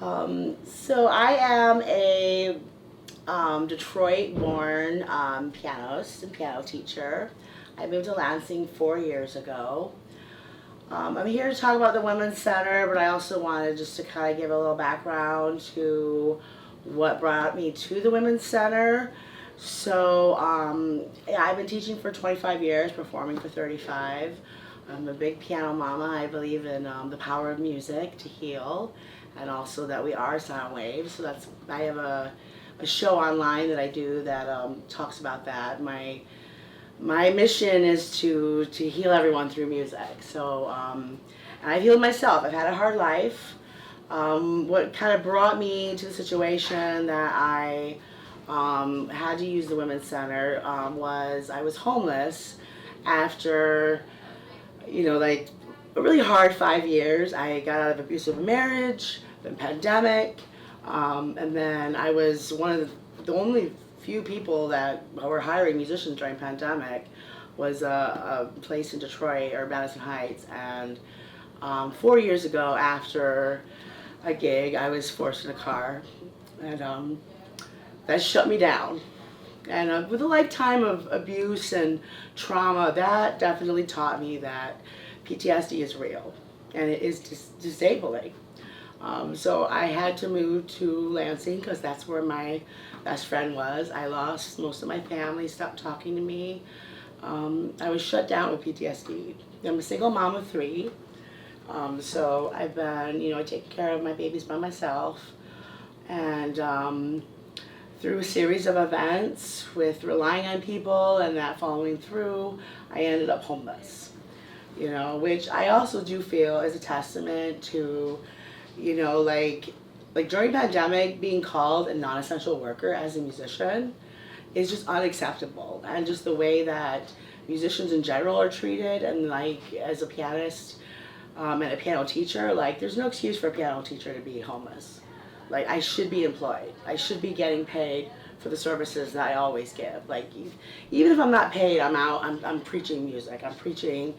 So I am a Detroit-born pianist and piano teacher. I moved to Lansing 4 years ago. I'm here to talk about the Women's Center, but I also wanted just to kind of give a little background to what brought me to the Women's Center. So yeah, I've been teaching for 25 years, performing for 35. I'm a big piano mama. I believe in the power of music to heal, and also that we are sound waves. So I have a show online that I do that talks about that. My mission is to heal everyone through music. So and I've healed myself. I've had a hard life. What kind of brought me to the situation that I had to use the Women's Center was I was homeless after, like a really hard 5 years. I got out of abusive marriage, the pandemic, and then I was one of the only few people that were hiring musicians during pandemic. Was a place in Detroit or Madison Heights, and 4 years ago, after a gig, I was forced in a car, and that shut me down. And with a lifetime of abuse and trauma, that definitely taught me that PTSD is real and it is disabling. So I had to move to Lansing because that's where my best friend was. I lost most of my family, stopped talking to me. I was shut down with PTSD. I'm a single mom of three. So I've been, taking care of my babies by myself. And through a series of events with relying on people and that following through, I ended up homeless. Which I also do feel is a testament to, like during pandemic, being called a non-essential worker as a musician is just unacceptable. And just the way that musicians in general are treated, and like as a pianist and a piano teacher, like there's no excuse for a piano teacher to be homeless. Like I should be employed. I should be getting paid for the services that I always give. Like even if I'm not paid, I'm out. I'm preaching music. I'm preaching,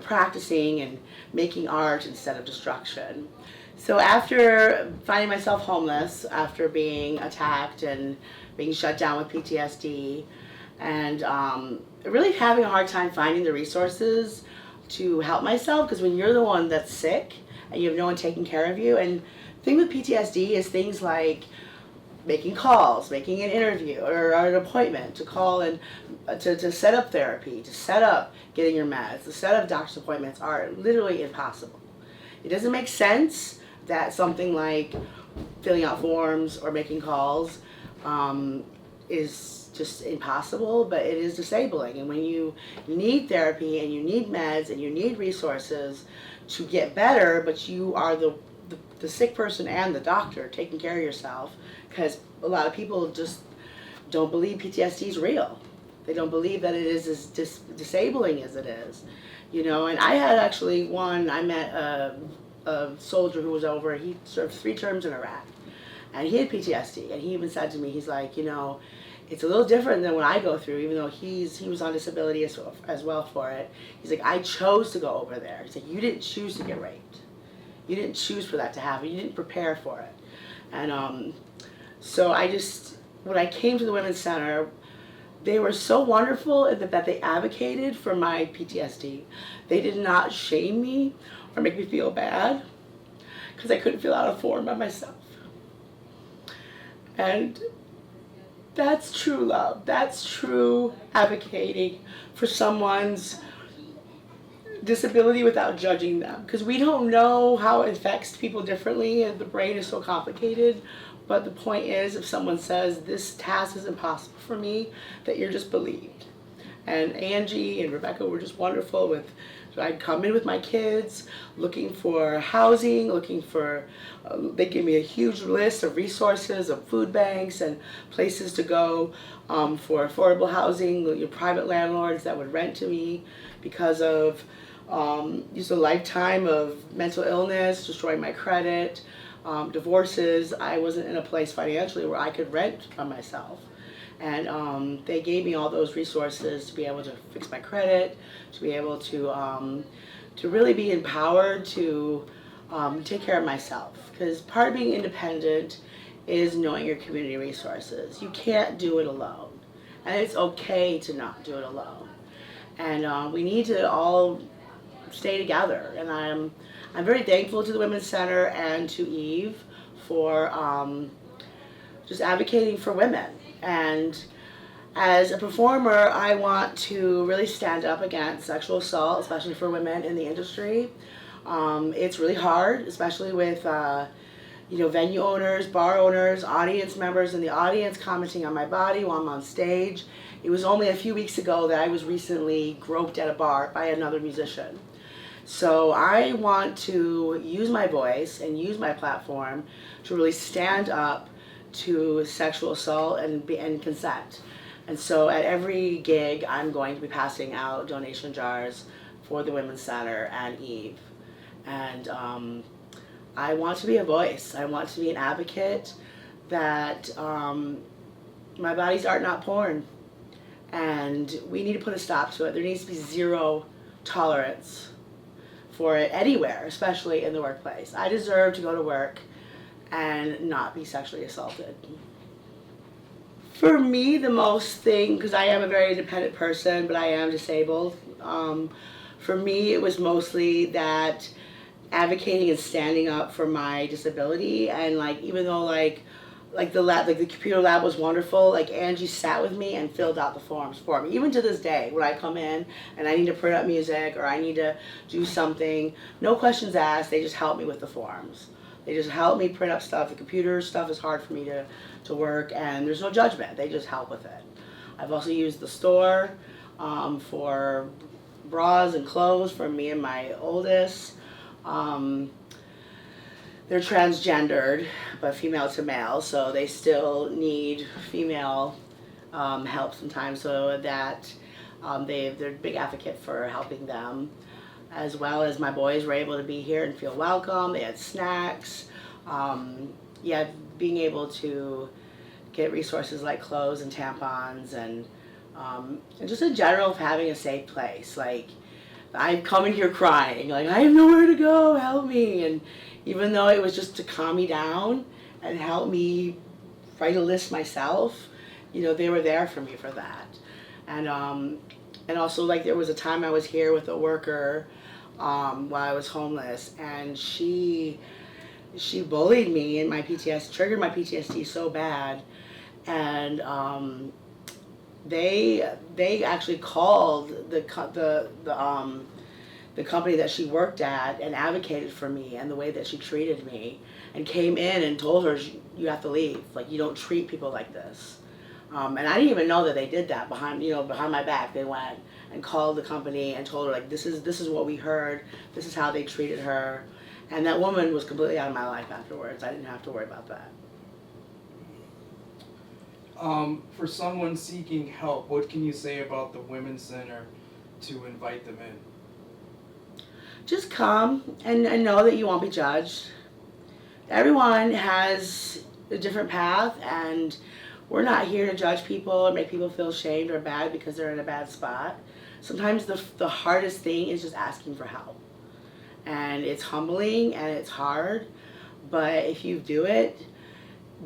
practicing and making art instead of destruction. So after finding myself homeless, after being attacked and being shut down with PTSD, and really having a hard time finding the resources to help myself, because when you're the one that's sick and you have no one taking care of you, and the thing with PTSD is things like making calls, making an interview or an appointment to call and to set up therapy, to set up getting your meds, to set up doctor's appointments are literally impossible. It doesn't make sense that something like filling out forms or making calls is just impossible, but it is disabling. And when you need therapy and you need meds and you need resources to get better, but you are the sick person and the doctor taking care of yourself, because a lot of people just don't believe PTSD is real. They don't believe that it is as disabling as it is. And I had actually I met a soldier who was over, he served 3 terms in Iraq, and he had PTSD, and he even said to me, he's like, it's a little different than what I go through, even though he was on disability as well for it. He's like, I chose to go over there. He's like, you didn't choose to get raped. You didn't choose for that to happen. You didn't prepare for it. And so when I came to the Women's Center, they were so wonderful in that they advocated for my PTSD. They did not shame me or make me feel bad because I couldn't fill out a form by myself. And that's true love. That's true advocating for someone's disability without judging them, because we don't know how it affects people differently and the brain is so complicated. But the point is, if someone says this task is impossible for me, that you're just believed. And Angie and Rebecca were just wonderful so I'd come in with my kids looking for housing, they gave me a huge list of resources, of food banks and places to go for affordable housing, private landlords that would rent to me because of just a lifetime of mental illness, destroying my credit, divorces. I wasn't in a place financially where I could rent by myself. And they gave me all those resources to be able to fix my credit, to be able to really be empowered to take care of myself. Because part of being independent is knowing your community resources. You can't do it alone. And it's okay to not do it alone. And we need to all stay together. And I'm very thankful to the Women's Center and to Eve for just advocating for women. And as a performer, I want to really stand up against sexual assault, especially for women in the industry. It's really hard, especially with venue owners, bar owners, audience members in the audience commenting on my body while I'm on stage. It was only a few weeks ago that I was recently groped at a bar by another musician. So I want to use my voice and use my platform to really stand up to sexual assault and consent. And so at every gig, I'm going to be passing out donation jars for the Women's Center and Eve. And I want to be a voice. I want to be an advocate that my body's art, not porn. And we need to put a stop to it. There needs to be zero tolerance for it anywhere, especially in the workplace. I deserve to go to work and not be sexually assaulted. For me, the most thing, because I am a very independent person, but I am disabled, for me it was mostly that advocating and standing up for my disability. And even though the computer lab was wonderful, Angie sat with me and filled out the forms for me. Even to this day, when I come in and I need to print up music or I need to do something, no questions asked, they just help me with the forms. They just help me print up stuff. The computer stuff is hard for me to work, and there's no judgment. They just help with it. I've also used the store for bras and clothes for me and my oldest. They're transgendered, but female to male, so they still need female help sometimes, so that they're a big advocate for helping them, as well as my boys were able to be here and feel welcome. They had snacks. Being able to get resources like clothes and tampons and just in general having a safe place. I'm coming here crying, I have nowhere to go, help me. And even though it was just to calm me down and help me write a list myself, they were there for me for that. And also there was a time I was here with a worker while I was homeless, and she bullied me, and my PTSD triggered my PTSD so bad, and they actually called the company that she worked at and advocated for me and the way that she treated me, and came in and told her, you have to leave, you don't treat people like this. And I didn't even know that they did that behind my back. They went and called the company and told her, this is what we heard, this is how they treated her. And that woman was completely out of my life afterwards. I didn't have to worry about that. For someone seeking help, what can you say about the Women's Center to invite them in? Just come and know that you won't be judged. Everyone has a different path, and we're not here to judge people or make people feel shamed or bad because they're in a bad spot. Sometimes the hardest thing is just asking for help. And it's humbling and it's hard, but if you do it,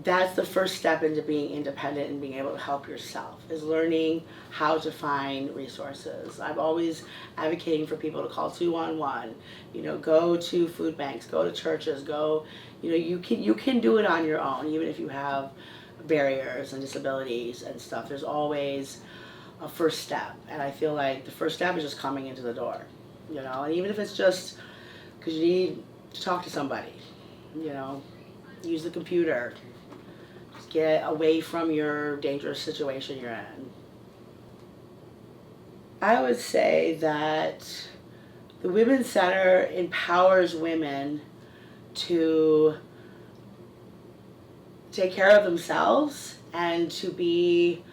that's the first step into being independent and being able to help yourself, is learning how to find resources. I'm always advocating for people to call 211, go to food banks, go to churches, you can do it on your own, even if you have barriers and disabilities and stuff. There's always a first step, and I feel like the first step is just coming into the door, and even if it's just because you need to talk to somebody, use the computer, just get away from your dangerous situation you're in. I would say that the Women's Center empowers women to take care of themselves and to be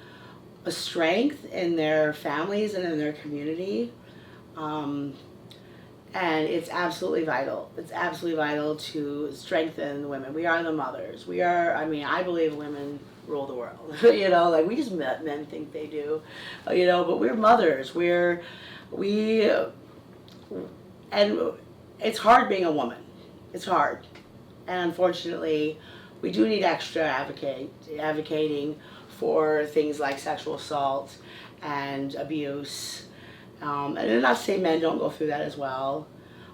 a strength in their families and in their community. And it's absolutely vital. It's absolutely vital to strengthen the women. We are the mothers. I believe women rule the world. We just men think they do. But we're mothers. And it's hard being a woman. It's hard. And unfortunately, we do need extra advocating for things like sexual assault and abuse. And not to say men don't go through that as well,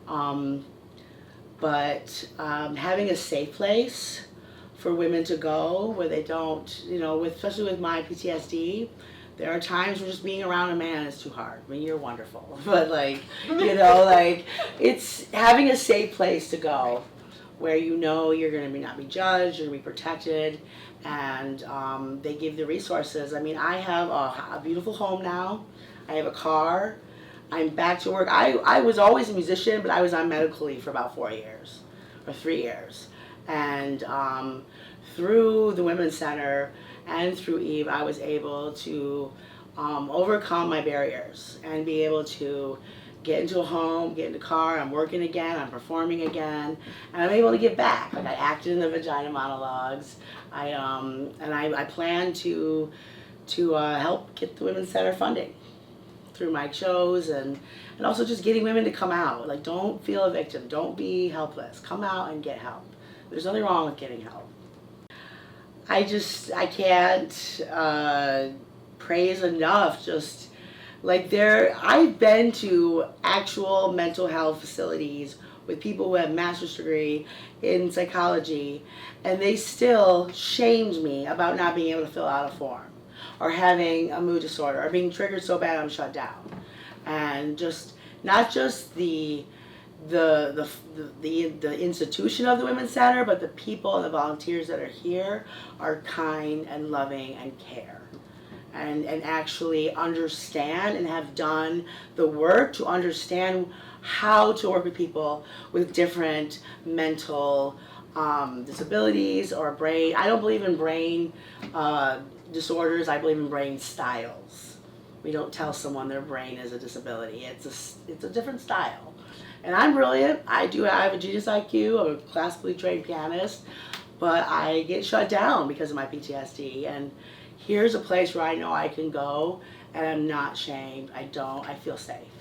um, but having a safe place for women to go where they don't, especially with my PTSD, there are times where just being around a man is too hard. I mean, you're wonderful, but it's having a safe place to go where you're going to not be judged, you're going to be protected, and they give the resources. I mean, I have a beautiful home now. I have a car. I'm back to work. I was always a musician, but I was on medical leave for about 4 years or 3 years. And through the Women's Center and through Eve, I was able to overcome my barriers and be able to get into a home, get in a car, I'm working again, I'm performing again, and I'm able to give back. Like I acted in the Vagina Monologues. I plan to help get the Women's Center funding through my shows and also just getting women to come out. Like, don't feel a victim, don't be helpless. Come out and get help. There's nothing wrong with getting help. I can't praise enough just like I've been to actual mental health facilities with people who have a master's degree in psychology, and they still shamed me about not being able to fill out a form or having a mood disorder or being triggered so bad I'm shut down. And just not just the institution of the Women's Center, but the people and the volunteers that are here are kind and loving and care. And actually understand and have done the work to understand how to work with people with different mental disabilities or brain. I don't believe in brain disorders. I believe in brain styles. We don't tell someone their brain is a disability. It's a different style. And I'm brilliant. I have a genius IQ. I'm a classically trained pianist, but I get shut down because of my PTSD. And here's a place where I know I can go and I'm not shamed. I feel safe.